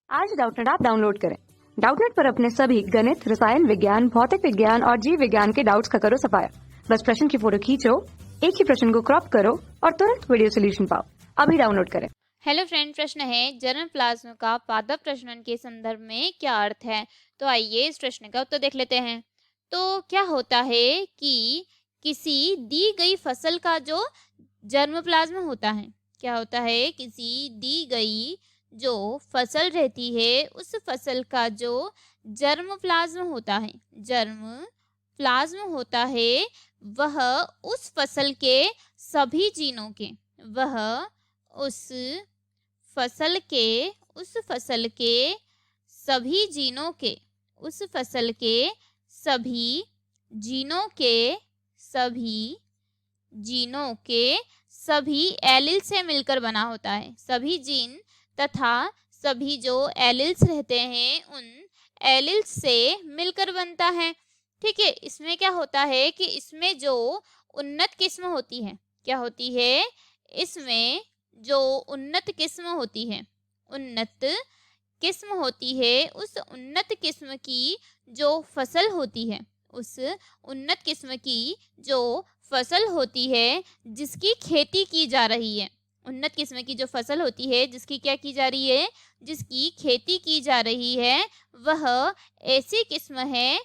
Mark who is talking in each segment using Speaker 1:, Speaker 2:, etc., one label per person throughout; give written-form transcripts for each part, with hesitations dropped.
Speaker 1: आज Doubtnut app download करें। Doubtnut पर अपने सभी गणित, रसायन विज्ञान, भौतिक विज्ञान और जीव विज्ञान के डाउट्स का करो सफाया। बस प्रश्न की फोटो खींचो, एक ही प्रश्न को क्रॉप करो और तुरंत वीडियो सोल्यूशन पाओ। अभी डाउनलोड करें।
Speaker 2: हेलो फ्रेंड, प्रश्न है जर्म प्लाज्म का पादप प्रजनन के संदर्भ में क्या अर्थ है। तो आइए इस प्रश्न का उत्तर देख लेते हैं। तो क्या होता है कि किसी दी गई फसल का जो जर्म प्लाज्म होता है, क्या होता है किसी दी गई जो फसल रहती है उस फसल का जो जर्म प्लाज्म होता है, जर्म प्लाज्म होता है, वह उस फसल के सभी जीनों के, वह उस फसल के सभी जीनों के, उस फसल के सभी जीनों के, सभी जीनों के सभी एलिल से मिलकर बना होता है। सभी जीन तथा सभी जो एलिल्स रहते हैं उन एलिल्स से मिलकर बनता है। ठीक है, इसमें क्या होता है कि इसमें जो उन्नत किस्म होती है, क्या होती है, इसमें जो उन्नत किस्म होती है, उन्नत किस्म होती है, उस उन्नत किस्म की जो फसल होती है, उस उन्नत किस्म की जो फसल होती है जिसकी खेती की जा रही है, उन्नत किस्म की जो फसल होती है जिसकी क्या की जा रही है, जिसकी खेती की जा रही है, वह ऐसी किस्म है,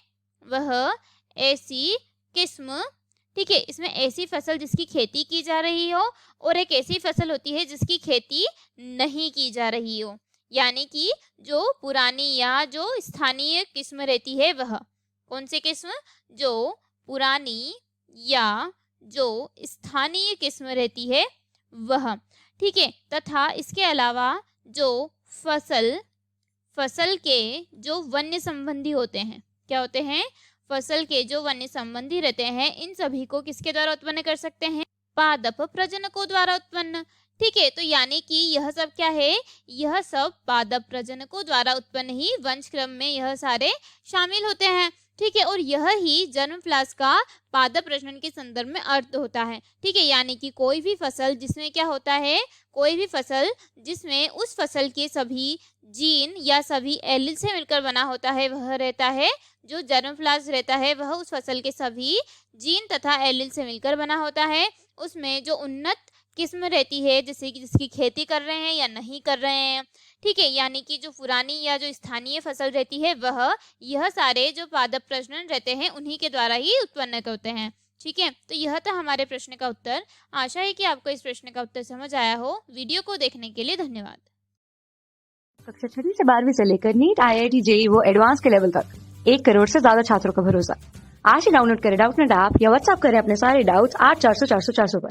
Speaker 2: वह ऐसी किस्म, ठीक है। इसमें ऐसी फसल जिसकी खेती की जा रही हो और एक ऐसी फसल होती है जिसकी खेती नहीं की जा रही हो, यानी कि जो पुरानी या जो स्थानीय किस्म रहती है, वह कौन सी किस्म, जो पुरानी या जो स्थानीय किस्म रहती है वह, ठीक है। तथा इसके अलावा जो फसल के जो वन्य संबंधी होते हैं, क्या होते हैं, फसल के जो वन्य संबंधी रहते हैं, इन सभी को किसके द्वारा उत्पन्न कर सकते हैं, पादप प्रजनकों द्वारा उत्पन्न। ठीक है, तो यानी कि यह सब क्या है, यह सब पादप प्रजनकों द्वारा उत्पन्न ही वंशक्रम में यह सारे शामिल होते हैं। ठीक है, और यह ही जर्म प्लाज्म का पादप प्रजनन के संदर्भ में अर्थ होता है। ठीक है, यानी कि कोई भी फसल जिसमें क्या होता है, कोई भी फसल जिसमें उस फसल के सभी जीन या सभी एलिल से मिलकर बना होता है, वह रहता है जो जर्म प्लाज्म रहता है, वह उस फसल के सभी जीन तथा एलिल से मिलकर बना होता है। उसमें जो उन्नत किस्म रहती है, जैसे कि जिसकी खेती कर रहे हैं या नहीं कर रहे हैं, ठीक है, यानी कि जो पुरानी या जो स्थानीय फसल रहती है, वह यह सारे जो पादप प्रजनन रहते हैं उन्हीं के द्वारा ही उत्पन्न होते हैं। ठीक है, तो यह था हमारे प्रश्न का उत्तर। आशा है कि आपको इस प्रश्न का उत्तर समझ आया हो। वीडियो को देखने के लिए धन्यवाद।
Speaker 1: कक्षा 6 से 12वीं से लेकर नीट, IIT, JEE वो एडवांस के लेवल तक 1 करोड़ से ज्यादा छात्रों का भरोसा। आज ही डाउनलोड करें डाउटनेट ऐप या व्हाट्सएप करें अपने सारे डाउट्स 8400 400 400 पर।